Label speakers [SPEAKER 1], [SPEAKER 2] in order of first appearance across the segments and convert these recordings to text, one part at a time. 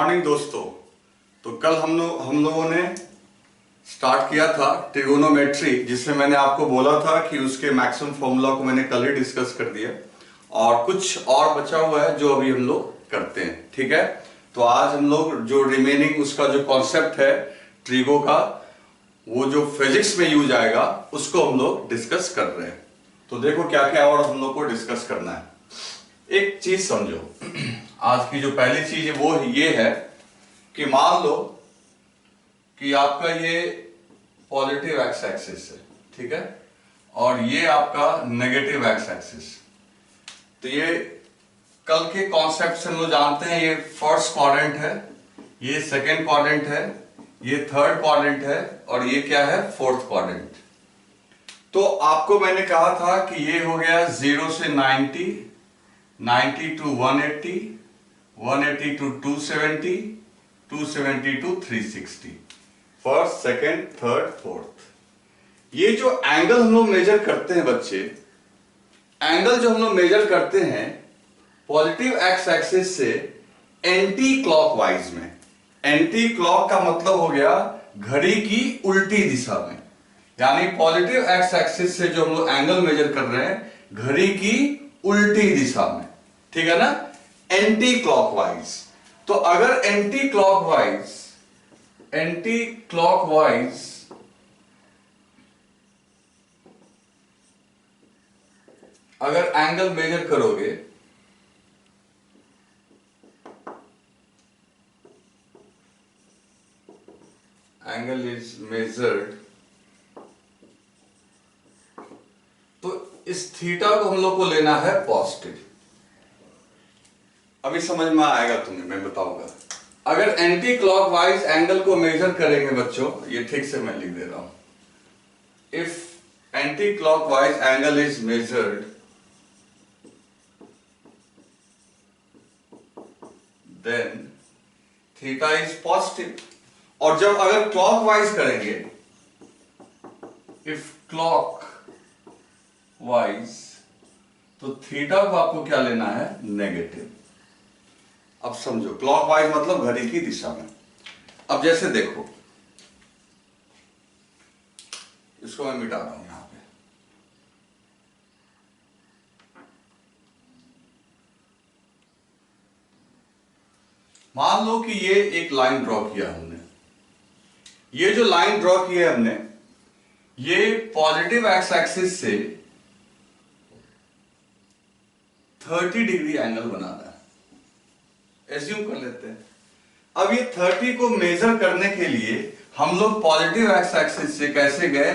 [SPEAKER 1] Morning दोस्तों। तो कल हम लोगों ने स्टार्ट किया था ट्रिगोनोमेट्री, जिसमें मैंने आपको बोला था कि उसके मैक्सिमम फॉर्मूला को मैंने कल ही डिस्कस कर दिया और कुछ और बचा हुआ है जो अभी हम लोग करते हैं। ठीक है, तो आज हम लोग जो रिमेनिंग उसका जो कॉन्सेप्ट है ट्रिगो का, वो जो फिजिक्स में यूज आएगा उसको हम लोग डिस्कस कर रहे हैं। तो देखो क्या क्या और हम लोग को डिस्कस करना है। एक चीज समझो, आज की जो पहली चीज है वो ये है कि मान लो कि आपका ये पॉजिटिव एक्स एक्सिस है, ठीक है, और ये आपका नेगेटिव एक्स एक्सिस। तो ये कल के कॉन्सेप्ट से हम लोग जानते हैं, ये फर्स्ट क्वाड्रेंट है, ये सेकेंड क्वाड्रेंट है, ये थर्ड क्वाड्रेंट है और ये क्या है, फोर्थ क्वाड्रेंट। तो आपको मैंने कहा था कि ये हो गया 0 से 90, 90 to 180, 180 to 270, 270 to 360, first second third fourth. ये जो एंगल हम लोग मेजर करते हैं बच्चे, एंगल जो हम लोग मेजर करते हैं पॉजिटिव एक्स एक्सिस से एंटी क्लॉकवाइज में। एंटी क्लॉक का मतलब हो गया घड़ी की उल्टी दिशा में, यानी पॉजिटिव एक्स एक्सिस से जो हम लोग एंगल मेजर कर रहे हैं घड़ी की उल्टी दिशा में, ठीक है ना, एंटी क्लॉकवाइज। तो अगर एंटी क्लॉकवाइज अगर एंगल मेजर करोगे एंगल इज मेजर्ड, तो इस थीटा को हम लोग को लेना है पॉजिटिव। अभी समझ में आएगा तुम्हें, मैं बताऊंगा। अगर एंटी क्लॉकवाइज एंगल को मेजर करेंगे बच्चों, ये ठीक से मैं लिख दे रहा हूं, if anticlockwise angle is measured then theta is positive. और जब अगर क्लॉकवाइज करेंगे, इफ क्लॉक वाइज, तो थीटा को आपको क्या लेना है, नेगेटिव। अब समझो, क्लॉकवाइज मतलब घड़ी की दिशा में। अब जैसे देखो, इसको मैं मिटा रहा हूं यहां पे। मान लो कि ये एक लाइन ड्रॉ किया हमने, ये जो लाइन ड्रॉ की है हमने, ये पॉजिटिव एक्स एक्सिस से 30 डिग्री एंगल बना रहा है, एज्यूम कर लेते हैं। अब ये 30 को मेजर करने के लिए हम लोग पॉजिटिव एक्स एक्सिस से कैसे गए,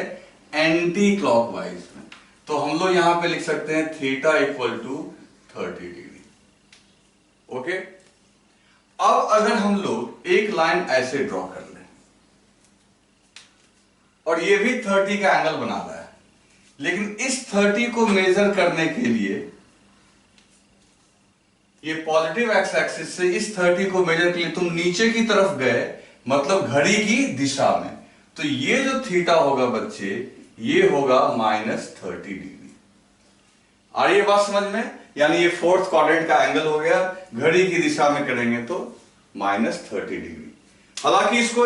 [SPEAKER 1] एंटी क्लॉकवाइज में। तो हम लोग यहां पे लिख सकते हैं theta equal to 30 degree. Okay, अब अगर हम लोग एक लाइन ऐसे ड्रॉ कर लें और ये भी 30 का एंगल बना रहा है, लेकिन इस 30 को मेजर करने के लिए ये पॉजिटिव एक्स एक्सिस से इस 30 को मेजर के लिए तुम नीचे की तरफ गए, मतलब घड़ी की दिशा में। तो ये जो थीटा होगा बच्चे, ये होगा -30 डिग्री। आ रही है बात समझ में? यानी ये फोर्थ क्वाड्रेंट का एंगल हो गया, घड़ी की दिशा में करेंगे तो -30 डिग्री। हालांकि इसको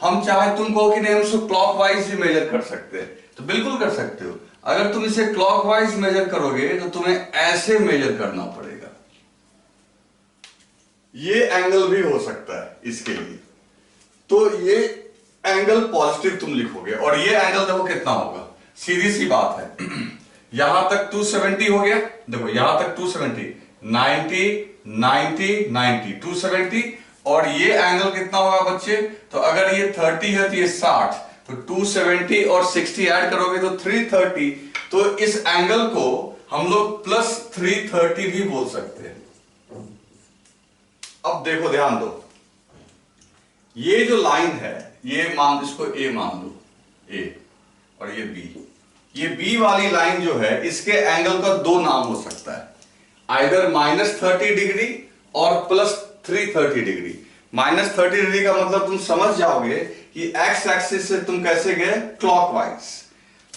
[SPEAKER 1] हम चाहे, तुम कहो कि नहीं हम इसको क्लॉकवाइज भी मेजर कर सकते हैं, तो बिल्कुल कर सकते हो। अगर तुम इसे क्लॉकवाइज मेजर करोगे तो तुम्हें ऐसे मेजर करना पड़ेगा। ये एंगल भी हो सकता है इसके लिए, तो ये एंगल पॉजिटिव तुम लिखोगे, और ये एंगल देखो कितना होगा, सीधी सी बात है। यहां तक 270 हो गया, देखो यहां तक 270, 90, 90, 90, 270, और ये एंगल कितना होगा बच्चे, तो अगर ये 30 है तो ये 60, तो 270 और 60 ऐड करोगे तो 330। तो इस एंगल को हम लोग +330 भी बोल सकते हैं। अब देखो, ध्यान दो, ये जो लाइन है, ये मान, इसको ए मान लो, ए, और ये बी। ये बी वाली लाइन जो है, इसके एंगल का दो नाम हो सकता है, आइदर -30 डिग्री और +330 डिग्री। -30 डिग्री का मतलब तुम समझ जाओगे कि एक्स एक्सिस से तुम कैसे गए, क्लॉकवाइज।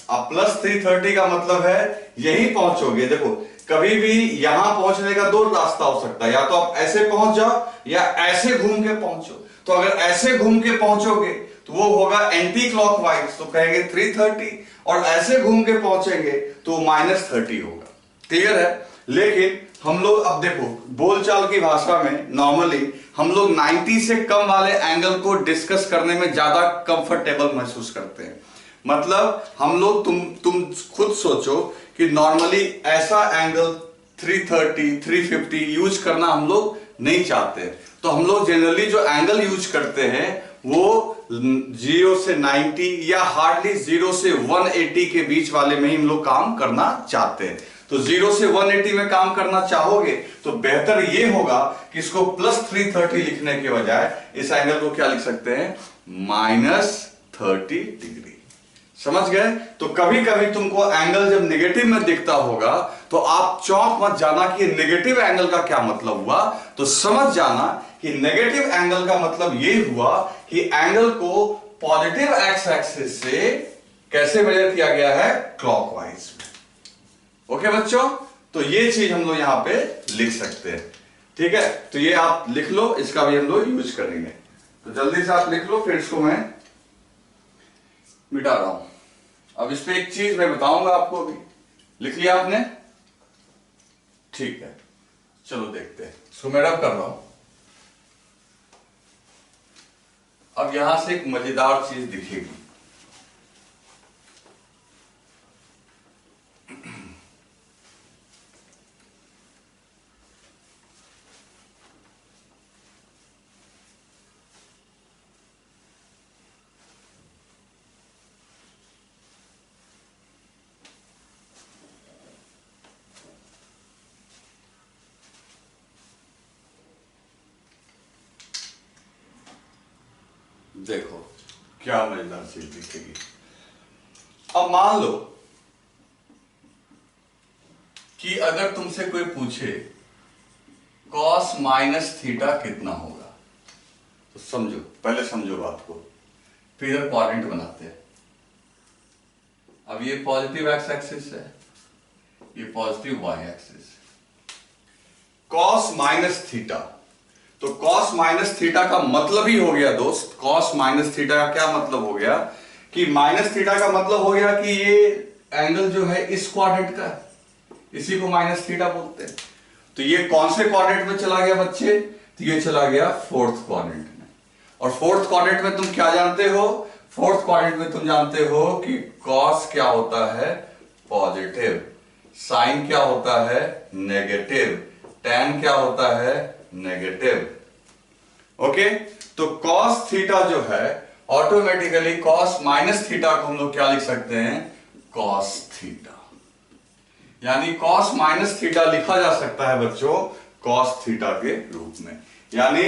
[SPEAKER 1] अब +330 का मतलब है यही पहुंचोगे। देखो कभी भी यहां पहुंचने का दो रास्ता हो सकता है, या तो आप ऐसे पहुंच जाओ या ऐसे घूम के पहुंचो। तो अगर ऐसे घूम के पहुंचोगे तो वो होगा एंटी क्लॉकवाइज, तो कहेंगे 330, और ऐसे घूम के पहुंचेंगे तो -30 होगा। क्लियर है? लेकिन हम लोग अब देखो, बोलचाल की भाषा में नॉर्मली हम लोग 90 से कम वाले एंगल को डिस्कस करने में ज्यादा कंफर्टेबल महसूस करते हैं। मतलब हम लोग, तुम खुद सोचो कि नॉर्मली ऐसा एंगल 330, 350 यूज करना हम लोग नहीं चाहते। तो हम लोग जनरली जो एंगल यूज करते हैं वो 0 से 90 या हार्डली 0 से 180 के बीच वाले में ही हम लोग काम करना चाहते हैं। तो 0 से 180 में काम करना चाहोगे तो बेहतर ये होगा कि इसको +330 लिखने के बजाय इस एंगल को क्या लिख सकते हैं, -30 डिग्री। समझ गए? तो कभी कभी तुमको एंगल जब नेगेटिव में दिखता होगा तो आप चौंक मत जाना कि नेगेटिव एंगल का क्या मतलब हुआ। तो समझ जाना कि नेगेटिव एंगल का मतलब ये हुआ कि एंगल को पॉजिटिव एक्स एक्सिस से कैसे मेजर किया गया है, क्लॉकवाइज। ओके बच्चों, तो ये चीज हम लोग यहां पे लिख सकते हैं। ठीक है, तो ये आप लिख लो, इसका भी हम लोग यूज करेंगे। तो जल्दी से आप लिख लो, फिर इसको मैं मिटा रहा हूं। अब इस पे एक चीज मैं बताऊंगा आपको। अभी लिख लिया आपने? ठीक है, चलो देखते हैं। इसको मैं रब कर रहा हूं। अब यहां से एक मजेदार चीज दिखेगी। देखो क्या मजेदार चीज दिखेगी। अब मान लो कि अगर तुमसे कोई पूछे cos -थीटा कितना होगा, तो समझो, पहले समझो बात को, फिर इधर क्वाड्रेंट बनाते हैं। अब ये पॉजिटिव एक्स एक्सिस है, ये positive Y axis. cos -theta, तो cos -थीटा का मतलब ही हो गया दोस्त, cos -थीटा का क्या मतलब हो गया कि -थीटा का मतलब हो गया कि ये एंगल जो है इस क्वाड्रेंट का, इसी को -थीटा बोलते हैं। तो ये कौन से क्वाड्रेंट में चला गया बच्चे, तो ये चला गया फोर्थ क्वाड्रेंट में। और फोर्थ क्वाड्रेंट में तुम क्या जानते हो, फोर्थ क्वाड्रेंट में तुम जानते हो कि cos क्या होता है, पॉजिटिव, साइन क्या होता है, नेगेटिव, tan क्या होता है, नेगेटिव। ओके, तो cos थीटा जो है ऑटोमेटिकली cos -थीटा को हम लोग क्या लिख सकते हैं, cos थीटा। यानी cos -थीटा लिखा जा सकता है बच्चों cos थीटा के रूप में। यानी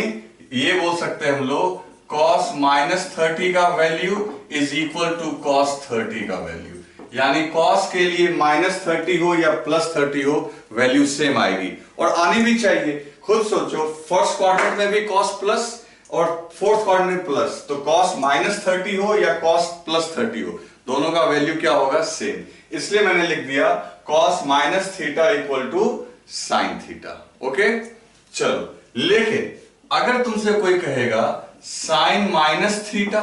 [SPEAKER 1] ये बोल सकते हैं हम लोग cos -30 का value is equal to cos 30 का वैल्यू। यानी cos के लिए -30 हो या +30 हो, वैल्यू सेम आएगी और आनी भी चाहिए। खुद सोचो, फर्स्ट क्वाड्रेंट में भी cos प्लस और फोर्थ क्वाड्रेंट में प्लस, तो cos -30 हो या cos +30 हो, दोनों का वैल्यू क्या होगा, सेम। इसलिए मैंने लिख दिया cos -theta equal to sin theta. Okay, चलो, लेकिन अगर तुमसे कोई कहेगा sin -थीटा,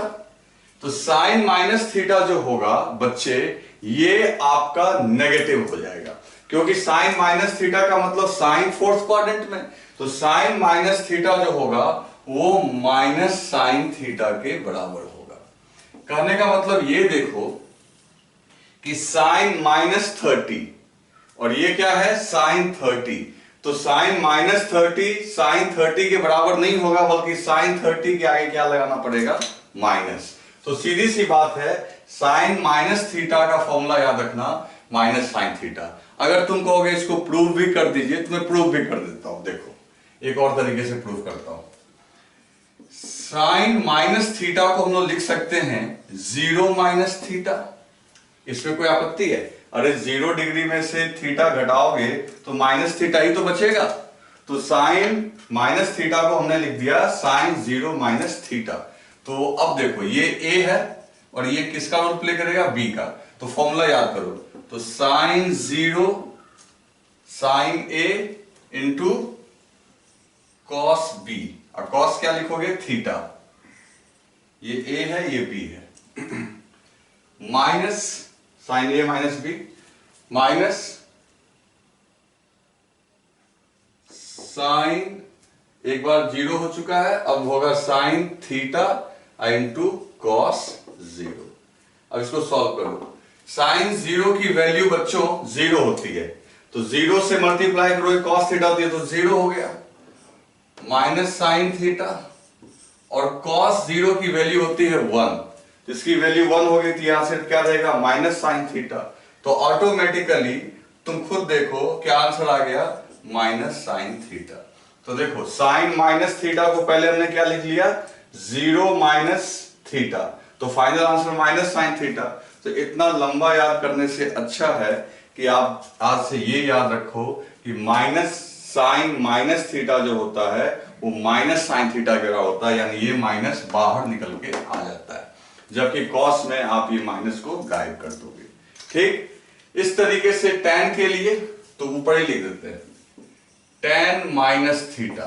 [SPEAKER 1] तो sin -थीटा जो होगा बच्चे, ये आपका नेगेटिव हो जाएगा, क्योंकि sin -थीटा का मतलब साइन फोर्थ क्वाड्रेंट में, तो sin -थीटा जो होगा वो -sin थीटा के बराबर होगा। कहने का मतलब ये देखो कि sin -30 और ये क्या है, sin 30, तो sin -30 sin 30 के बराबर नहीं होगा, बल्कि sin 30 के आगे क्या लगाना पड़ेगा, माइनस। तो सीधी सी बात है, sin -थीटा का फॉर्मूला याद रखना, -sin थीटा। अगर तुम कहोगे इसको प्रूव भी कर दीजिए, तो मैं प्रूव भी कर देता हूं। देखो, एक और तरीके से प्रूव करता हूं। sin -थीटा को हम लोग लिख सकते हैं 0 - थीटा। इसमें कोई आपत्ति है? अरे 0 डिग्री में से थीटा घटाओगे तो -थीटा ही तो बचेगा। तो sin -थीटा को हमने लिख दिया sin 0 - थीटा। तो अब देखो, ये a है और ये किसका रोल प्ले करेगा, b का। तो फॉर्मूला याद करो, तो sin 0 साइन ए इंटू कॉस बी, और कॉस क्या लिखोगे, थीटा। ये ए है, ये बी है। माइनस साइन ए माइनस बी, माइनस साइन, एक बार जीरो हो चुका है, अब होगा sine theta into cos zero. अब इसको सॉल्व करो। साइन जीरो की वैल्यू बच्चों जीरो होती है, तो जीरो से मल्टीप्लाई करो, कॉस थीटा होती है, तो जीरो हो गया। माइनस साइन थीटा, और कॉस जीरो की वैल्यू होती है वन, जिसकी वैल्यू वन हो गई, तो यहां से क्या रहेगा, माइनस साइन थीटा। तो ऑटोमेटिकली तुम खुद देखो क्या आंसर आ गया, माइनस साइन थीटा। तो देखो साइन माइनस थीटा को पहले हमने क्या लिख लिया, जीरो माइनस थीटा, तो final answer minus sine theta. तो इतना लंबा याद करने से अच्छा है कि आप आज से ये याद रखो कि माइनस साइन माइनस थीटा जो होता है वो माइनस साइन थीटा की तरह होता है, यानी ये माइनस बाहर निकल के आ जाता है, जबकि कॉस में आप ये माइनस को गायब कर दोगे। ठीक इस तरीके से tan के लिए तो ऊपर ही लिख देते हैं, tan माइनस थीटा।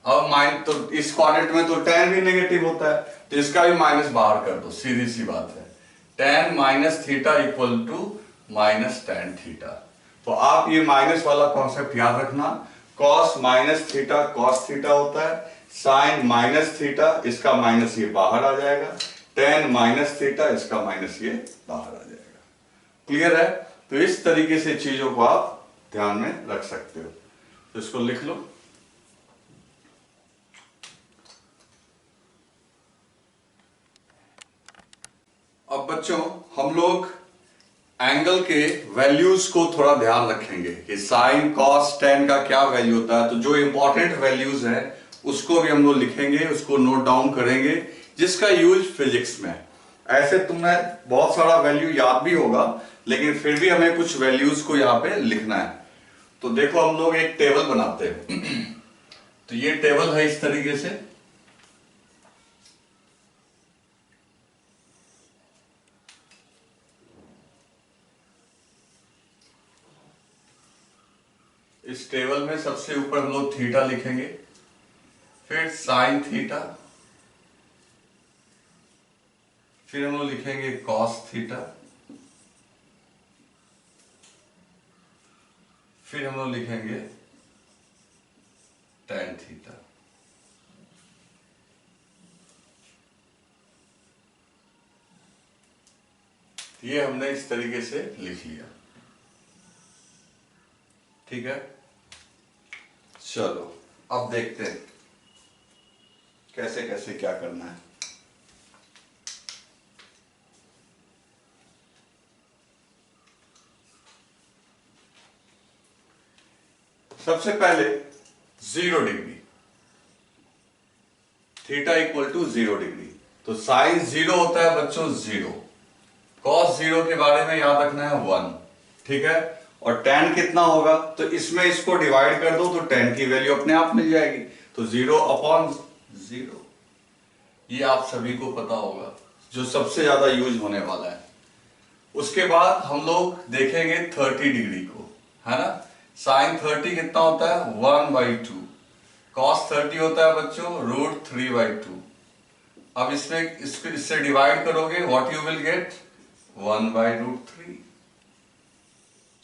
[SPEAKER 1] अब तो इस क्वाड्रेंट में तो tan भी नेगेटिव होता है, तो इसका भी माइनस बाहर कर दो, सीधी सी बात है। tan minus theta equal to minus tan theta. तो आप ये माइनस वाला कॉन्सेप्ट याद रखना, cos minus theta cos theta होता है, sin माइनस थीटा इसका माइनस ये बाहर आ जाएगा, tan माइनस थीटा इसका माइनस ये बाहर आ जाएगा। क्लियर है? तो इस तरीके से चीजों को आप ध्यान में रख सकते हो। तो इसको लिख लो। अब बच्चों हम लोग एंगल के वैल्यूज को थोड़ा ध्यान रखेंगे कि साइन कॉस टेन का क्या वैल्यू होता है। तो जो इंपॉर्टेंट वैल्यूज है उसको भी हम लोग लिखेंगे, उसको नोट डाउन करेंगे, जिसका यूज फिजिक्स में है। ऐसे तुम्हें बहुत सारा वैल्यू याद भी होगा, लेकिन फिर भी हमें कुछ वैल्यूज को यहाँ पे लिखना है। तो देखो हम लोग एक टेबल बनाते हैं। तो ये टेबल है इस तरीके से, इस टेबल में सबसे ऊपर हम लोग थीटा लिखेंगे, फिर साइन थीटा, फिर हम लोग लिखेंगे कॉस थीटा, फिर हम लोग लिखेंगे tan थीटा। ये हमने इस तरीके से लिख लिया। ठीक है, चलो अब देखते हैं कैसे कैसे क्या करना है। सबसे पहले 0 degree, theta equal to 0 degree. तो साइन 0 होता है बच्चों 0, कॉस 0 के बारे में याद रखना है 1। ठीक है, और tan कितना होगा, तो इसमें इसको डिवाइड कर दो तो tan की वैल्यू अपने आप मिल जाएगी। तो 0 अपॉन 0, ये आप सभी को पता होगा, जो सबसे ज्यादा यूज होने वाला है। उसके बाद हम लोग देखेंगे 30 डिग्री को, है ना। साइन 30 कितना होता है 1/2, कॉस 30 होता है बच्चों √3/2। अब इसमें इससे डिवाइड करोगे, व्हाट यू विल गेट 1/√3।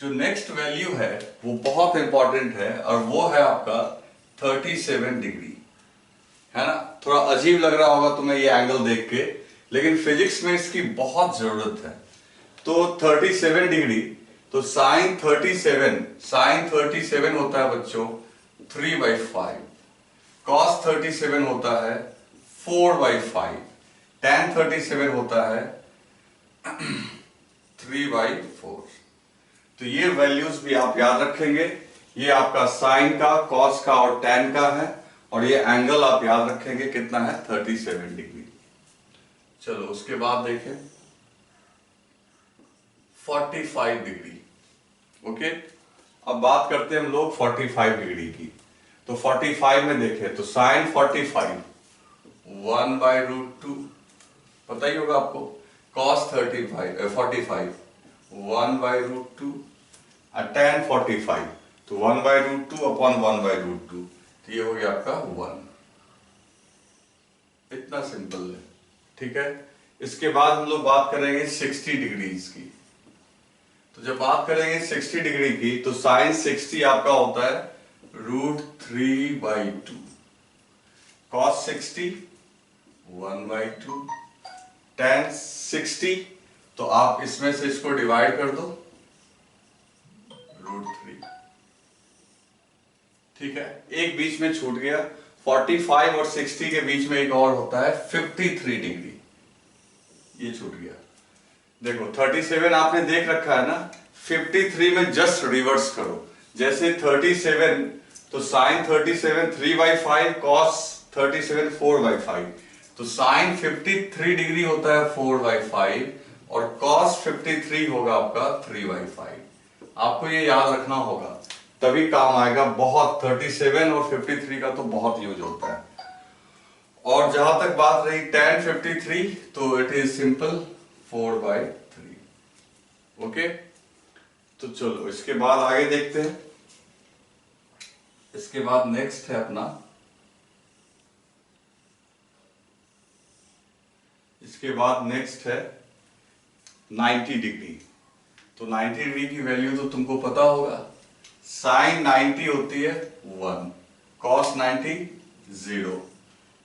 [SPEAKER 1] जो नेक्स्ट वैल्यू है वो बहुत इंपॉर्टेंट है, और वो है आपका 37 डिग्री, है ना। थोड़ा अजीब लग रहा होगा तुम्हें ये एंगल देख के, लेकिन फिजिक्स में इसकी बहुत जरूरत है। तो 37 डिग्री, तो साइन 37 होता है बच्चों 3/5, कॉस 37 होता है 4/5, tan 37 होता है 3/4। तो ये वैल्यूज भी आप याद रखेंगे। ये आपका साइन का, कॉस का और tan का है, और ये एंगल आप याद रखेंगे कितना है 37 डिग्री। चलो उसके बाद देखें 45 डिग्री। ओके, अब बात करते हैं हम लोग 45 डिग्री की। तो 45 में देखें तो साइन 45 1/√2 पता ही होगा आपको, कॉस 45 1/√2, tan 45 तो 1/√2 अपॉन 1/√2, तो ये हो गया आपका 1। इतना सिंपल है, ठीक है। इसके बाद हम लोग बात करेंगे 60 डिग्रीज की। तो जब बात करेंगे 60 डिग्री की, तो साइन 60 आपका होता है √3/2, कॉस 60 1/2, tan 60, तो आप इसमें से इसको डिवाइड कर दो √3, ठीक है। एक बीच में छूट गया, 45 और 60 के बीच में एक और होता है 53 डिग्री, ये छूट गया। देखो 37 आपने देख रखा है ना, 53 में जस्ट रिवर्स करो। जैसे 37, तो साइन 37 3/5, कॉस 37 4/5, तो साइन 53 डिग्री होता है 4/5 और कॉस 53 होगा आपका 3/5। आपको ये याद रखना होगा, तभी काम आएगा बहुत। 37 और 53 का तो बहुत यूज होता है। और जहां तक बात रही tan 53, तो इट इज सिंपल 4/3। ओके, तो चलो इसके बाद आगे देखते हैं। इसके बाद नेक्स्ट है अपना, इसके बाद नेक्स्ट है 90 डिग्री। तो 90 डिग्री की वैल्यू तो तुमको पता होगा, साइन 90 होती है 1, कॉस 90 0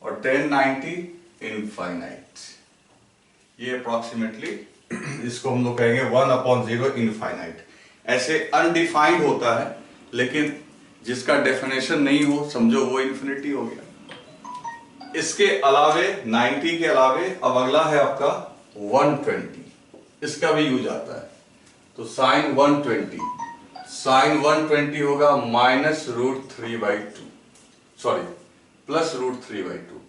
[SPEAKER 1] और tan 90 इनफाइनाइट। ये अप्रोक्सीमेटली इसको हम लोग कहेंगे 1/0 इनफाइनाइट। ऐसे अनडिफाइंड होता है, लेकिन जिसका डेफिनेशन नहीं हो, समझो वो इन्फिनिटी हो गया। इसके अलावे 90 के अलावे अब अगला है आपका 120, इसका भी यूज आता है। तो साइन 120, साइन 120 होगा -√3/2, सॉरी +√3/2।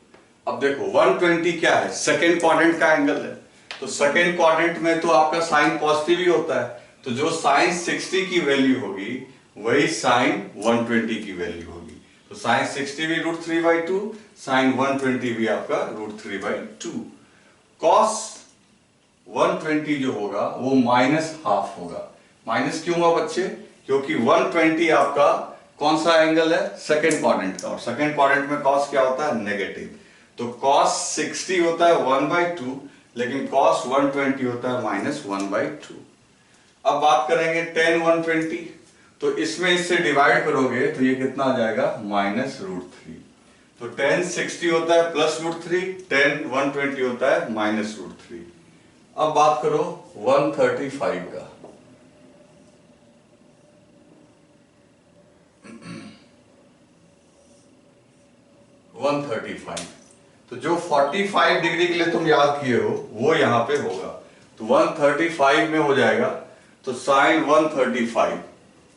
[SPEAKER 1] अब देखो 120 क्या है, सेकेंड क्वाड्रेंट का एंगल है, तो सेकेंड क्वाड्रेंट में तो आपका साइन पॉजिटिव ही होता है, तो जो साइन 60 की वैल्यू होगी वही साइन 120 की वैल्यू होगी। तो साइन 60 भी √3/2, साइन 120 भी आपका √3/2। कॉस 120 जो होगा वो -½ होगा। माइनस क्यों हुआ बच्चे? क्योंकि 120 आपका कौन सा एंगल है, सेकेंड क्वाड्रेंट का, और सेकेंड क्वाड्रेंट में कॉस क्या होता है, नेगेटिव। तो कॉस 60 होता है 1/2, लेकिन कॉस 120 होता है -1/2। अब बात करेंगे tan 120, तो इसमें इससे डिवाइड करोगे तो ये कितना आ जाएगा, -√3। तो tan 60 होता है +√3, tan 120 होता है -√3। अब बात करो 135 का। तो जो 45 डिग्री के लिए तुम याद किए हो वो यहां पे होगा, तो 135 में हो जाएगा। तो साइन 135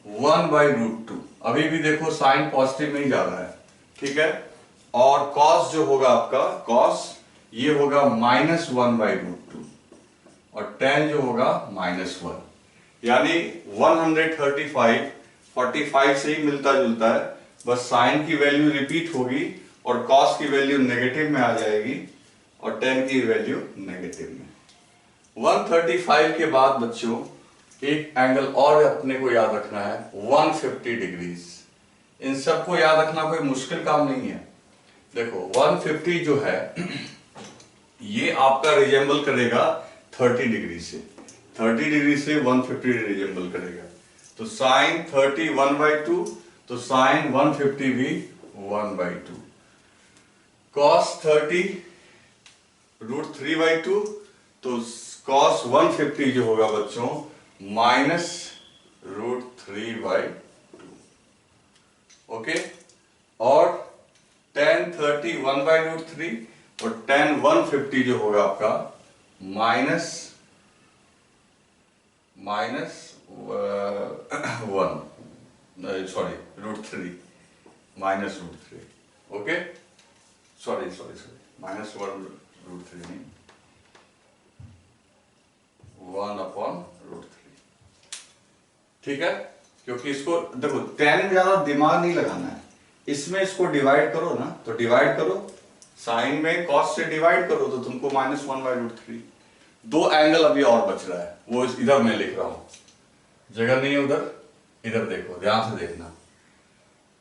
[SPEAKER 1] 1/√2, अभी भी देखो साइन पॉजिटिव नहीं जा रहा है, ठीक है। और कॉस जो होगा आपका, कॉस ये होगा -1/√2 और tan जो होगा -1, यानी 135 45 से ही मिलता जुलता है, बस साइन की वैल्यू रिपीट होगी और कॉस की वैल्यू नेगेटिव में आ जाएगी और tan की वैल्यू नेगेटिव में। 135 के बाद बच्चों एक एंगल और अपने को याद रखना है, 150 डिग्रीज। इन सबको याद रखना कोई मुश्किल काम नहीं है। देखो 150 जो है ये आपका रिजेंबल करेगा 30 डिग्री से, 30 डिग्री से 150 रिजेंबल करेगा। तो साइन 30 1/2, तो साइन 150 भी 1/2। कॉस 30 √3/2, तो कॉस 150 जो होगा बच्चों -√3/2। ओके, और tan 30 1/√3 और tan 150 जो होगा आपका -1 सॉरी √3 -√3। ओके, सॉरी -1√3 नहीं, 1/√3, ठीक है। क्योंकि इसको देखो tan में ज्यादा दिमाग नहीं लगाना है, इसमें इसको डिवाइड करो ना, तो डिवाइड करो, साइन में कॉस से डिवाइड करो तो तुमको -1/√3। दो एंगल अभी और बच रहा है, वो इधर मैं लिख रहा हूं, जगह नहीं है उधर, इधर देखो, ध्यान से देखना,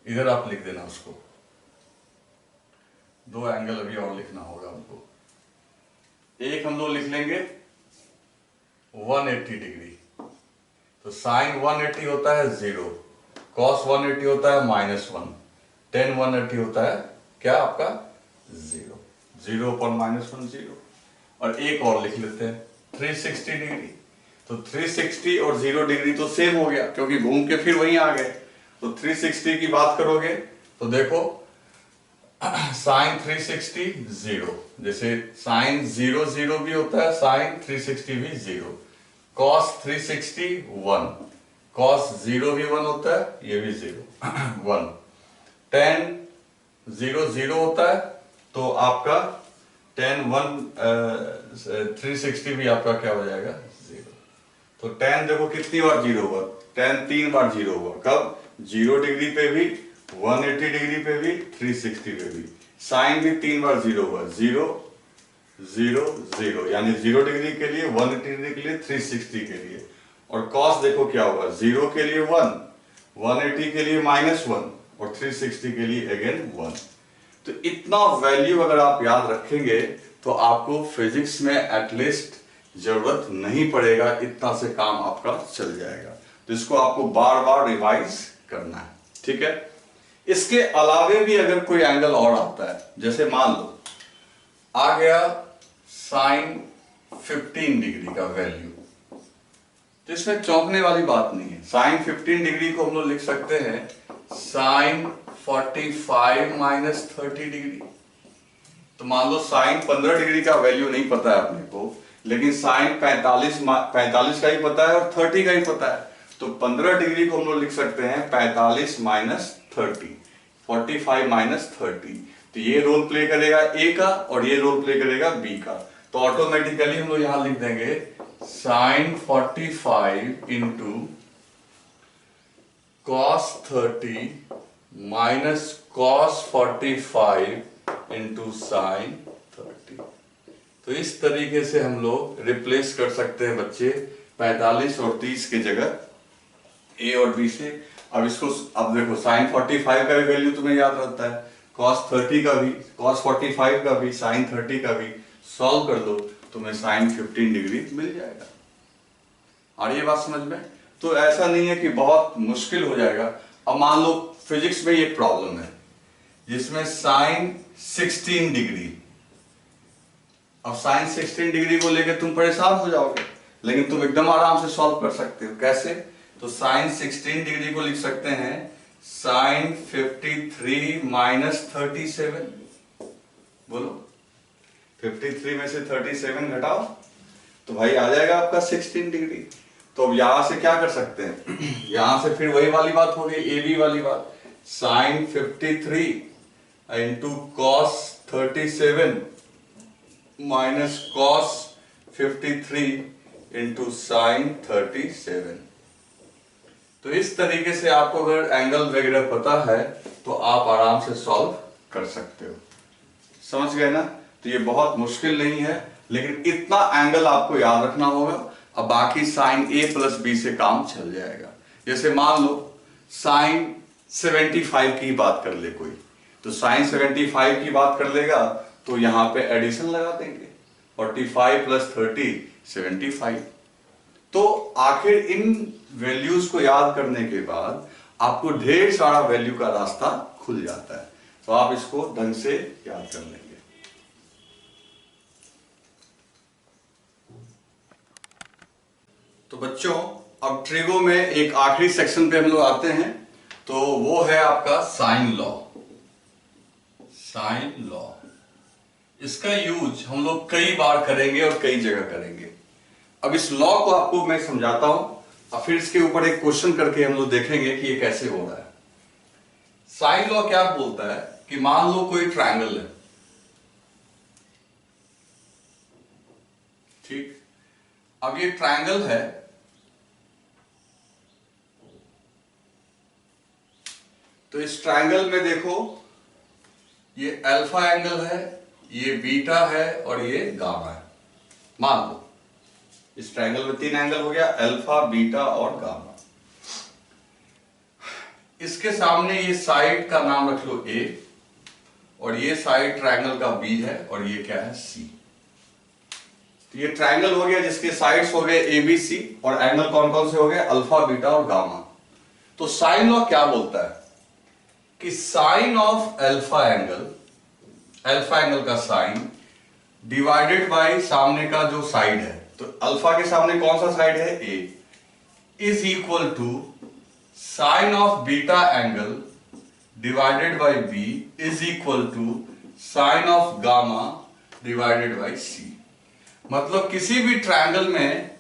[SPEAKER 1] इधर आप लिख देना उसको, दो एंगल अभी और लिखना होगा हमको। एक हम लोग लिख लेंगे 180 डिग्री, तो साइन 180 होता है 0, कॉस 180 होता है -1, टेन 180 होता है क्या आपका 0, 0 पर -1 0। और एक और लिख लेते हैं 360 डिग्री, तो 360 और 0 डिग्री तो सेम हो गया क्योंकि घूम के फिर वहीं आ गए। तो 360 की बात करोगे तो देखो साइन 360 0, जैसे साइन 0 0 भी होता है, साइन 360 भी 0, कॉस 360 1, कॉस 0 भी 1 होता है, ये भी 0 1, टेन 0 0 होता है, तो आपका टेन 360 भी आपका क्या हो जाएगा 0। तो टेन देखो कितनी बार 0 हुआ, टेन 3 बार 0 हुआ, कब 0 डिग्री पे भी, 180 डिग्री पे भी, 360 पे भी। साइन भी 3 बार 0 हुआ, 0 0 0, यानी 0 डिग्री के लिए, 180 डिग्री के लिए, 360 के लिए। और कॉस देखो क्या हुआ, 0 के लिए 1, 180 के लिए -1 और 360 के लिए अगेन 1। तो इतना वैल्यू अगर आप याद रखेंगे तो आपको फिजिक्स में एटलीस्ट जरूरत नहीं पड़ेगा, इतना से काम आपका चल जाएगा। तो इसको आपको बार बार रिवाइज करना है, ठीक है। इसके अलावे भी अगर कोई एंगल और आता है, जैसे मान लो आ गया साइन 15 डिग्री का वैल्यू, तो इसमें चौंकने वाली बात नहीं है। साइन 15 डिग्री को हम लोग लिख सकते हैं साइन 45 -30 डिग्री। तो मान लो साइन 15 डिग्री का वैल्यू नहीं पता है अपने को, लेकिन साइन 45 का ही पता है और 30 का ही पता है, तो 15 डिग्री को हम लोग लिख सकते हैं 45 -30, 45 -30। तो ये रोल प्ले करेगा ए का और ये रोल प्ले करेगा बी का, तो ऑटोमेटिकली हम लोग यहां लिख देंगे sine 45 into cos 30 minus cos 45 into sine 30। तो इस तरीके से हम लोग रिप्लेस कर सकते हैं बच्चे 45 और 30 की जगह ए और बी से। अब इसको, अब देखो साइन 45 का भी वैल्यू तुम्हें याद रहता है, cos 30 का भी, cos 45 का भी, sin 30 का भी, सॉल्व कर दो तुम्हें sin 15 डिग्री मिल जाएगा। और ये बात समझ में, तो ऐसा नहीं है कि बहुत मुश्किल हो जाएगा। अब मान लो फिजिक्स में ये प्रॉब्लम है जिसमें sin 16 डिग्री, अब sin 16 डिग्री को लेकर तुम परेशान हो जाओगे, लेकिन तुम एकदम आराम से सॉल्व कर सकते हो। कैसे? तो sin 16 डिग्री को लिख सकते हैं sin 53 -37। बोलो 53 में से 37 घटाओ तो भाई आ जाएगा आपका 16 डिग्री। तो अब यहां से क्या कर सकते हैं यहां से फिर वही वाली बात हो गई, ए बी वाली बात, sin 53 into cos 37 minus cos 53 into sin 37। तो इस तरीके से आपको अगर एंगल वगैरह पता है तो आप आराम से सॉल्व कर सकते हो। समझ गए ना? तो ये बहुत मुश्किल नहीं है, लेकिन इतना एंगल आपको याद रखना होगा। अब बाकी साइन ए प्लस बी से काम चल जाएगा। जैसे मान लो साइन 75 की बात कर ले कोई, तो साइन 75 की बात कर लेगा तो यहां पे एडिशन लगा देंगे, 45 + 30 75। तो आखिर इन वैल्यूज को याद करने के बाद आपको ढेर सारा वैल्यू का रास्ता खुल जाता है। तो आप इसको ढंग से याद कर लेंगे। तो बच्चों अब ट्रिगो में एक आखिरी सेक्शन पे हम लोग आते हैं, तो वो है आपका साइन लॉ। साइन लॉ, इसका यूज हम लोग कई बार करेंगे और कई जगह करेंगे। अब इस लॉ को आपको मैं समझाता हूं और फिर इसके ऊपर एक क्वेश्चन करके हम लोग देखेंगे कि ये कैसे हो रहा है। साइन लॉ क्या बोलता है कि मान लो कोई ट्रायंगल है, ठीक। अब ये ट्रायंगल है, तो इस ट्रायंगल में देखो ये अल्फा एंगल है, ये बीटा है और ये गामा है। मान लो इस ट्रायंगल में 3 एंगल हो गया, अल्फा, बीटा और गामा। इसके सामने ये साइड का नाम रख लो ए, और ये साइड ट्रायंगल का बी है, और ये क्या है सी। तो ये ट्रायंगल हो गया जिसके साइड्स हो गए ए बी सी, और एंगल कौन कौन से हो गए, अल्फा बीटा और गामा। तो साइन लॉ क्या बोलता है कि साइन ऑफ अल्फा एंगल का साइन डिवाइडेड बाय सामने का जो साइड है, तो अल्फा के सामने कौन सा साइड है A, is equal to sine of beta angle divided by B is equal to sine of gamma divided by C. मतलब किसी भी ट्रायंगल में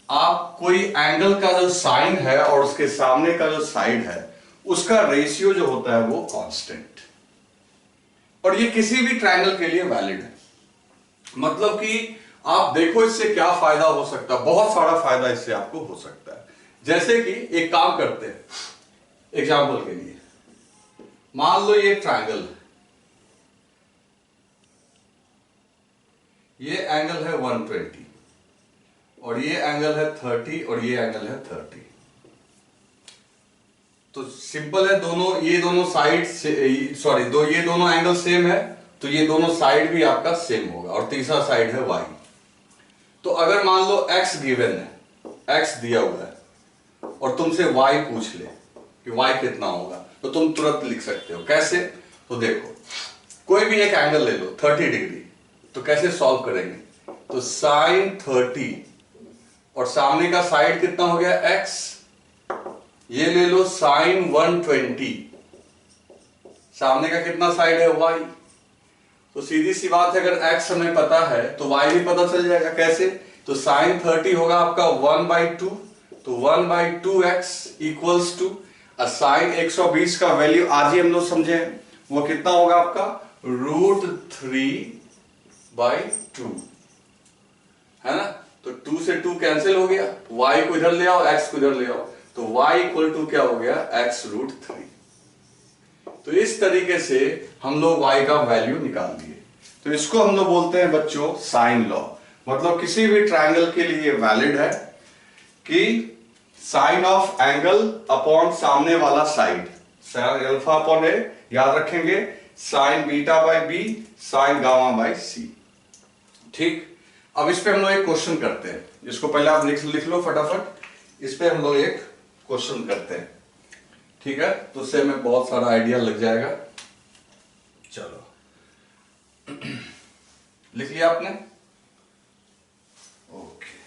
[SPEAKER 1] आप कोई एंगल का जो साइन है और उसके सामने का जो साइड है उसका रेशियो जो होता है वो कांस्टेंट, और ये किसी भी ट्रायंगल के लिए वैलिड है। मतलब कि आप देखो इससे क्या फायदा हो सकता है, बहुत सारा फायदा इससे आपको हो सकता है। जैसे कि एक काम करते हैं एग्जांपल के लिए, मान लो ये ट्रायंगल है, ये एंगल है 120 और ये एंगल है 30 और ये एंगल है 30। तो सिंपल है, ये दोनों साइड सॉरी ये दोनों एंगल सेम है, तो ये दोनों साइड भी आपका सेम होगा, और तीसरा साइड है y। तो अगर मान लो x गिवन है, x दिया हुआ है और तुमसे y पूछ ले कि y कितना होगा, तो तुम तुरंत लिख सकते हो। कैसे? तो देखो कोई भी एक एंगल ले लो 30 डिग्री, तो कैसे सॉल्व करेंगे, तो साइन 30 और सामने का साइड कितना हो गया x, ये ले लो साइन 120, सामने का कितना साइड है y। तो सीधी सी बात है, अगर x हमें पता है तो y भी पता चल जाएगा। कैसे? तो साइन 30 होगा आपका 1/2, तो 1/2x इक्वल्स टू साइन 120 का वैल्यू आज ही हम लोग समझे वो कितना होगा आपका √3/2, है ना। तो 2 से 2 कैंसिल हो गया, y को इधर ले आओ, x को इधर ले आओ, तो y इक्वल टू क्या हो गया x√3। तो इस तरीके से हम लोग y का वैल्यू निकाल दिए। तो इसको हम लोग बोलते हैं बच्चों साइन लॉ। मतलब किसी भी ट्रायंगल के लिए वैलिड है कि साइन ऑफ एंगल अपॉन सामने वाला side, sine alpha upon A, याद रखेंगे sine beta by B, sine gamma by C. ठीक, अब इस पे हम लोग एक क्वेश्चन करते हैं, इसको पहले आप लिख लो फटाफट। इस पे हम लोग एक क्वेश्चन करते हैं, ठीक है, तो उससे हमें बहुत सारा आइडिया लग जाएगा। चलो लिख लिया आपने? ओके,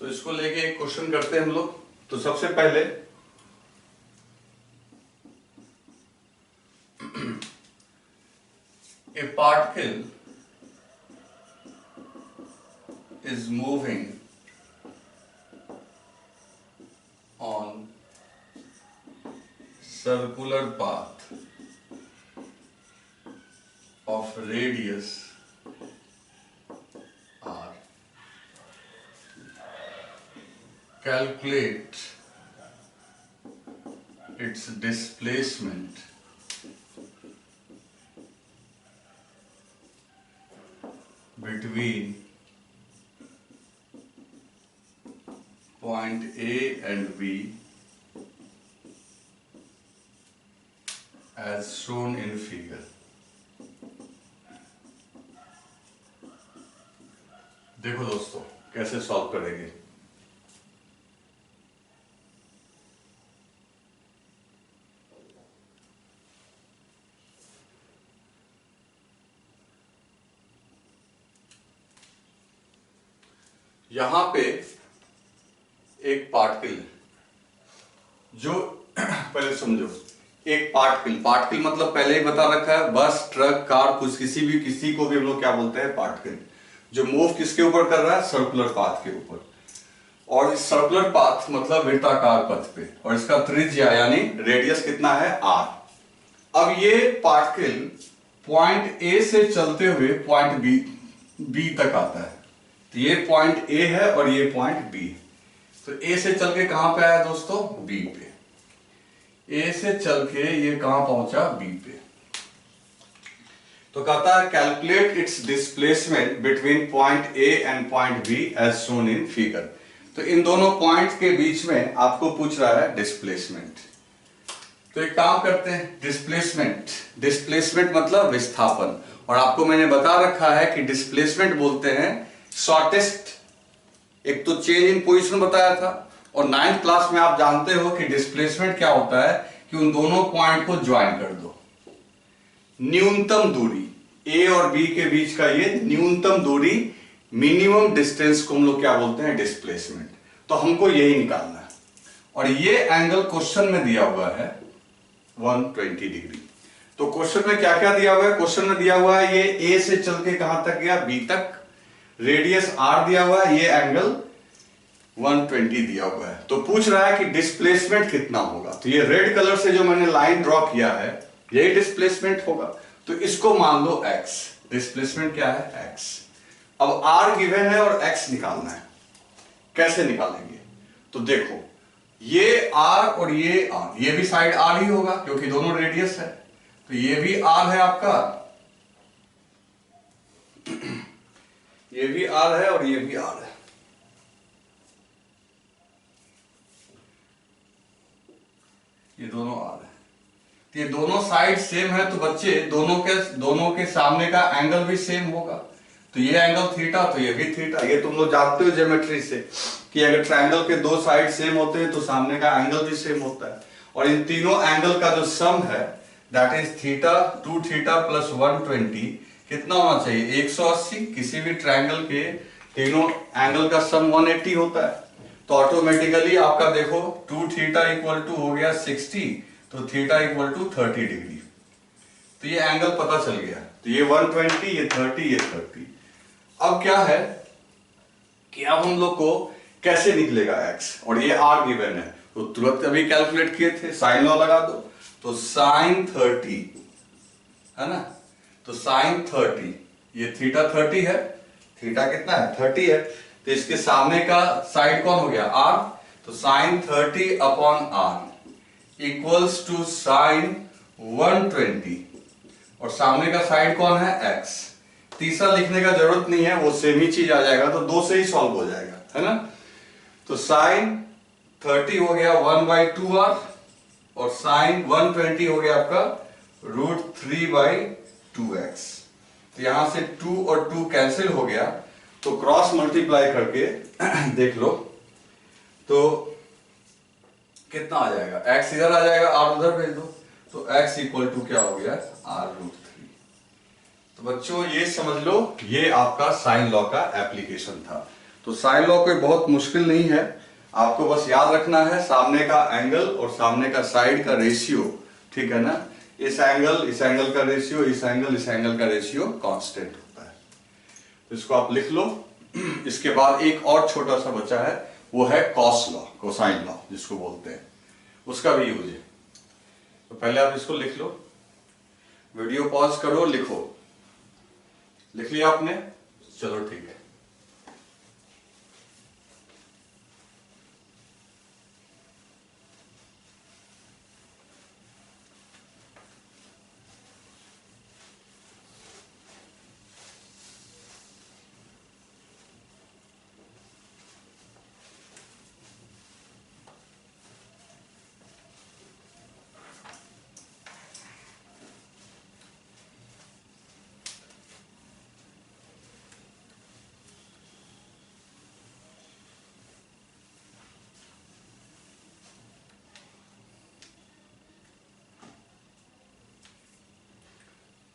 [SPEAKER 1] तो इसको लेके एक क्वेश्चन करते हैं हम लोग। तो सबसे पहले ए particle is moving on circular path of radius r, calculate its displacement between point A and B as shown in figure। देखो दोस्तों कैसे सॉल्व करेंगे। यहां पे एक पार्टिकल है जो पहले समझो, एक पार्टिकल मतलब पहले ही बता रखा है, बस ट्रक कार कुछ किसी को भी हम लोग क्या बोलते हैं पार्टिकल, जो मूव किसके ऊपर कर रहा है, सर्कुलर पाथ के ऊपर। और इस सर्कुलर पाथ मतलब वृत्ताकार पथ पे, और इसका त्रिज्या यानी रेडियस कितना है r। अब ये पार्टिकल पॉइंट ए से चलते हुए पॉइंट बी तक आता है। तो ये पॉइंट ए है और ये पॉइंट बी है। तो ए से चल के कहां पे आया दोस्तों? बी पे। ए से चल के ये कहां पहुंचा? बी पे। तो कहता है calculate its displacement between point A and point B as shown in figure. तो इन दोनों पॉइंट्स के बीच में आपको पूछ रहा है डिस्प्लेसमेंट। तो एक काम करते हैं, डिस्प्लेसमेंट मतलब विस्थापन। और आपको मैंने बता रखा है कि डिस्प्लेसमेंट बोलते हैं शॉर्टेस्ट। एक तो चेंज इन पोजीशन बताया था, और 9th क्लास में आप जानते हो कि डिस्प्लेसमेंट क्या होता है कि उन दोनों पॉइंट को ज्वाइन कर दो। न्यूनतम दूरी ए और बी के बीच का ये न्यूनतम दूरी, मिनिमम डिस्टेंस को हम लोग क्या बोलते हैं? डिस्प्लेसमेंट। तो हमको यही निकालना है। और ये एंगल क्वेश्चन में दिया हुआ है 120 डिग्री। तो क्वेश्चन में क्या क्या दिया हुआ है? क्वेश्चन में दिया हुआ है ये ए से चल के कहां तक गया? बी तक। रेडियस आर दिया हुआ है, ये एंगल 120 दिया हुआ है। तो पूछ रहा है कि डिस्प्लेसमेंट कितना होगा। तो ये रेड कलर से जो मैंने लाइन ड्रॉ किया है यही डिस्प्लेसमेंट होगा। तो इसको मान लो x। डिस्प्लेसमेंट क्या है? x। अब r गिवन है और x निकालना है। कैसे निकालेंगे? तो देखो, ये r और ये r, ये भी साइड r ही होगा क्योंकि दोनों रेडियस है। तो ये भी r है आपका, ये भी r है और ये भी r है। ये दोनों r है। तो ये दोनों साइड सेम है, तो बच्चे दोनों के सामने का एंगल भी सेम होगा। तो ये एंगल थीटा, तो ये भी थीटा। ये तुम लोग जानते हो ज्योमेट्री से कि अगर ट्रायंगल के दो साइड सेम होते हैं तो सामने का एंगल भी सेम होता है। और इन तीनों एंगल का जो सम है that is theta, 2 theta plus 120 कितना होना चाहिए? 180। किसी भी ट्रायंगल के तीनों एंगल का सम 180 होता है। तो ऑटोमेटिकली आपका देखो 2 थीटा इक्वल टू हो गया 60, तो थीटा इक्वल टू 30 डिग्री। तो ये एंगल पता चल गया। तो ये 120, ये 30, ये 30। अब क्या है कि अब हम लोग को कैसे निकलेगा x, और ये r गिवन है। तो तुरंत अभी कैलकुलेट किए थे, साइन लॉ लगा दो। तो साइन 30 है ना, तो साइन 30, ये थीटा 30 है। थीटा कितना है? 30 है। तो इसके सामने का साइड कौन हो गया? r। तो sine 30 upon r equals to sine 120, और सामने का साइड कौन है? x। तीसरा लिखने का जरूरत नहीं है, वो सेम ही चीज आ जाएगा, तो 2 से ही सॉल्व हो जाएगा, है ना। तो साइन 30 हो गया 1/2r, और साइन 120 हो गया आपका √3/2x। तो यहां से 2 और 2 कैंसिल हो गया, तो क्रॉस मल्टीप्लाई करके देख लो तो कितना आ जाएगा? x इधर आ जाएगा, r उधर भेज दो, तो x इक्वल टू क्या हो गया? r√3। तो बच्चों ये समझ लो, ये आपका साइन लॉ का एप्लीकेशन था। तो साइन लॉ कोई बहुत मुश्किल नहीं है, आपको बस याद रखना है सामने का एंगल और सामने का साइड का रेशियो, ठीक है ना। इस एंगल का रेशियो, इस एंगल का रेशियो कांस्टेंट होता है। तो इसको आप लिख लो। इसके बाद एक और छोटा सा बचा है, वो है कॉस लॉ, कोसाइन लॉ जिसको बोलते हैं, उसका भी यूज है। तो पहले आप इसको लिख लो, वीडियो पॉज करो, लिखो। लिख लिया आपने? चलो ठीक है।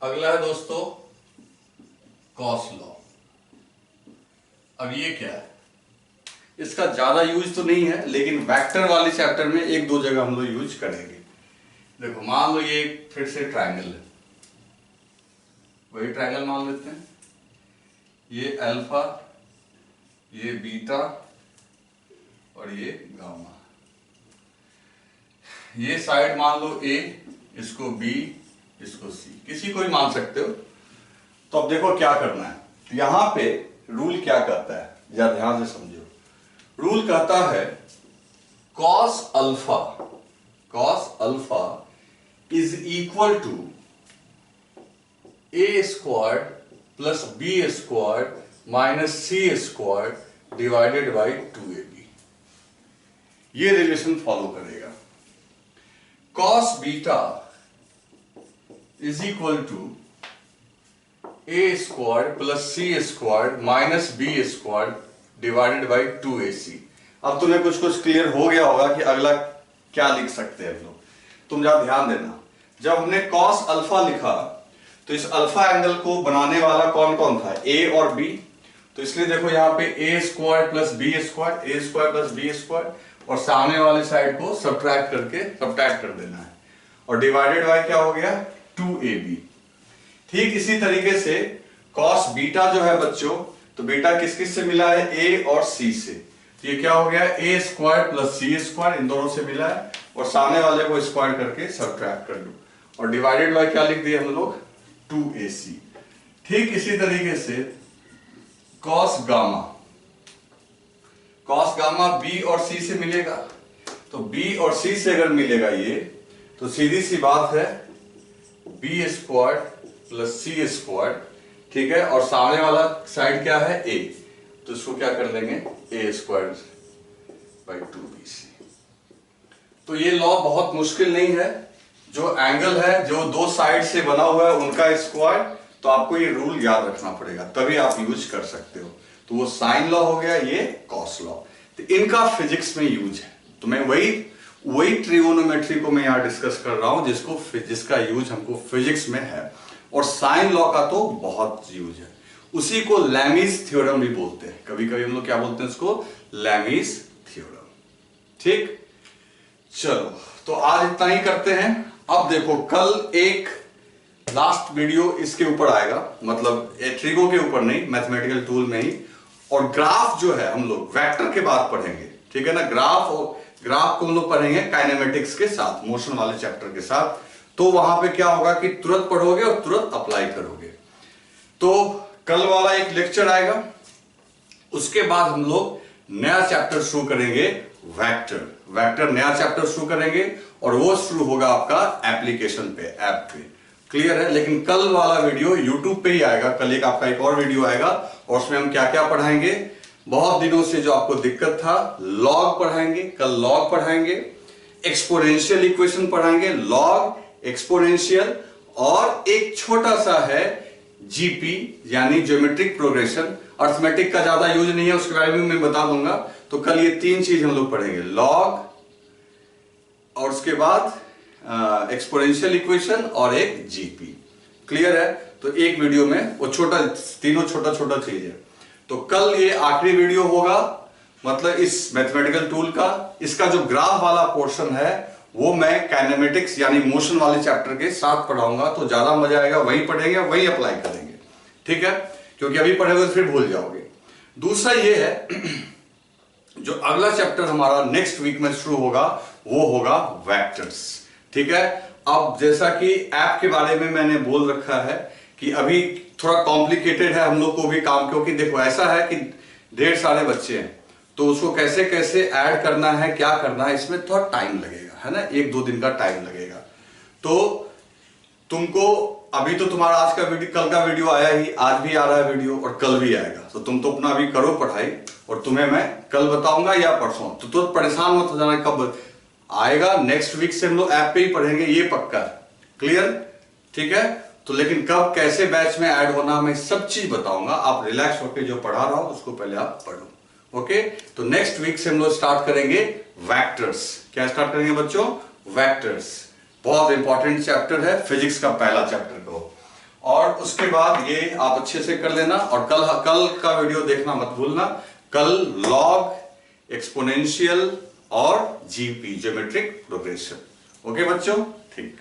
[SPEAKER 1] अगला है दोस्तों कॉस लॉ। अब ये क्या है? इसका ज्यादा यूज तो नहीं है, लेकिन वेक्टर वाले चैप्टर में एक दो जगह हम लोग यूज करेंगे। देखो मान लो ये फिर से ट्रायंगल है, वही ट्रायंगल मान लेते हैं। ये अल्फा, ये बीटा और ये गामा। ये साइड मान लो A, इसको B इसको सी, किसी को भी मान सकते हो। तो अब देखो क्या करना है, यहां पे रूल क्या कहता है, या ध्यान से समझो। रूल कहता है cos alpha is equal to a square plus b square minus c square divided by 2ab। ये रिलेशन फॉलो करेगा। cos beta is equal to a square plus c square minus b square divided by 2ac। अब तुम्हें कुछ कुछ clear हो गया होगा कि अगला क्या लिख सकते हैं हम लोग। तुम जरा ध्यान देना, जब हमने cos अल्फा लिखा तो इस अल्फा एंगल को बनाने वाला कौन कौन था, a और b। तो इसलिए देखो यहाँ पे a square plus b square, a square plus b square, और सामने वाले साइड को सब्ट्रैक्ट कर देना है, और डिवाइडेड बाय क्या हो गया 2ab। ठीक इसी तरीके से cos बीटा जो है बच्चों, तो बीटा किस किस से मिला है, a और c से। तो ये क्या हो गया, a square plus c square, इन दोनों से मिला है, और सामने वाले को स्क्वायर करके सब्ट्रैक्ट कर लो, और डिवाइडेड बाय क्या लिख दिए हम लोग 2ac। ठीक इसी तरीके से cos गामा b और c से मिलेगा। तो b और c से अगर मिलेगा ये, तो सीधी सी बात है b square plus c square, ठीक है, और सामने वाला साइड क्या है a, तो इसको क्या कर लेंगे a स्क्वायर बाई 2bc। तो ये लॉ बहुत मुश्किल नहीं है, जो एंगल है जो दो साइड से बना हुआ है उनका स्क्वायर, तो आपको ये रूल याद रखना पड़ेगा, तभी आप यूज कर सकते हो। तो वो साइन लॉ हो गया, ये कॉस लॉ, तो इनका फिजिक्स में यूज है। तो मैं वही ट्रिगोनोमेट्री को मैं यहाँ डिस्कस कर रहा हूं जिसका यूज हमको फिजिक्स में है, और साइन लॉ का तो बहुत यूज है। उसी को लैमीज थ्योरम भी बोलते हैं, कभी कभी हम लोग क्या बोलते हैं इसको, लैमीज थ्योरम। ठीक, चलो तो आज इतना ही करते हैं। अब देखो कल एक लास्ट वीडियो इसके ऊपर आएगा, मतलब ट्रिगो के ऊपर नहीं, मैथमेटिकल टूल में ही, और ग्राफ जो है हम लोग वेक्टर के बाद पढ़ेंगे, ठीक है ना। ग्राफ को हम लोग पढ़ेंगे काइनेमेटिक्स के साथ, मोशन वाले चैप्टर के साथ। तो वहां पे क्या होगा कि तुरंत पढ़ोगे और तुरंत अप्लाई करोगे। तो कल वाला एक लेक्चर आएगा, उसके बाद हम लोग नया चैप्टर शुरू करेंगे, वेक्टर नया चैप्टर शुरू करेंगे, और वो शुरू होगा आपका एप्लीकेशन पे, ऐप पे। क्लियर है। लेकिन कल वाला वीडियो यूट्यूब पे ही आएगा, कल एक आपका एक और वीडियो आएगा, और उसमें हम क्या क्या पढ़ाएंगे, बहुत दिनों से जो आपको दिक्कत था, लॉग पढ़ाएंगे, कल लॉग पढ़ाएंगे, एक्सपोनेंशियल इक्वेशन पढ़ाएंगे, लॉग, एक्सपोनेंशियल, और एक छोटा सा है जीपी यानी ज्योमेट्रिक प्रोग्रेशन। अर्थमेटिक का ज्यादा यूज नहीं है, उसके बारे में मैं बता दूंगा। तो कल ये तीन चीज हम लोग पढ़ेंगे, लॉग, और उसके बाद एक्सपोनेंशियल इक्वेशन, और एक जीपी। क्लियर है। तो एक वीडियो में वो तीनों छोटा छोटा चीज है। तो कल ये आखिरी वीडियो होगा, मतलब इस मैथमेटिकल टूल का। इसका जो ग्राफ वाला पोर्शन है वो मैं काइनेमेटिक्स यानी मोशन वाले चैप्टर के साथ पढ़ाऊंगा, तो ज्यादा मजा आएगा, वही पढ़ेंगे, वही अप्लाई करेंगे, ठीक है। क्योंकि अभी पढ़ेंगे तो फिर भूल जाओगे। दूसरा ये है, जो अगला चैप्टर हमारा नेक्स्ट वीक में शुरू होगा वो होगा वेक्टर्स, ठीक है। अब जैसा कि ऐप के बारे में मैंने बोल रखा है कि अभी थोड़ा कॉम्प्लिकेटेड है हम लोग को भी काम, क्योंकि देखो ऐसा है कि ढेर सारे बच्चे हैं, तो उसको कैसे कैसे ऐड करना है, क्या करना है, इसमें थोड़ा टाइम लगेगा, है ना, 1-2 दिन का टाइम लगेगा। तो तुमको अभी तो तुम्हारा आज का वीडियो, कल का वीडियो आया ही, आज भी आ रहा है वीडियो और कल भी आएगा, तो तुम तो अपना अभी करो पढ़ाई, और तुम्हें मैं कल बताऊंगा या परसों। तो परेशान मत हो जाना कब आएगा, नेक्स्ट वीक से हम लोग ऐप पे ही पढ़ेंगे, ये पक्का। क्लियर, ठीक है। तो लेकिन कब कैसे बैच में ऐड होना, मैं सब चीज बताऊंगा। आप रिलैक्स होकर जो पढ़ा रहा हूं उसको पहले आप पढ़ो, ओके। तो नेक्स्ट वीक से हम लोग स्टार्ट करेंगे वेक्टर्स। क्या स्टार्ट करेंगे बच्चों, वेक्टर्स। बहुत इंपॉर्टेंट चैप्टर है, फिजिक्स का पहला चैप्टर को। और उसके बाद ये आप अच्छे से कर लेना, और कल का वीडियो देखना मत भूलना। कल लॉग, एक्सपोनेंशियल और जीपी, ज्योमेट्रिक प्रोग्रेशन। ओके बच्चों, ठीक।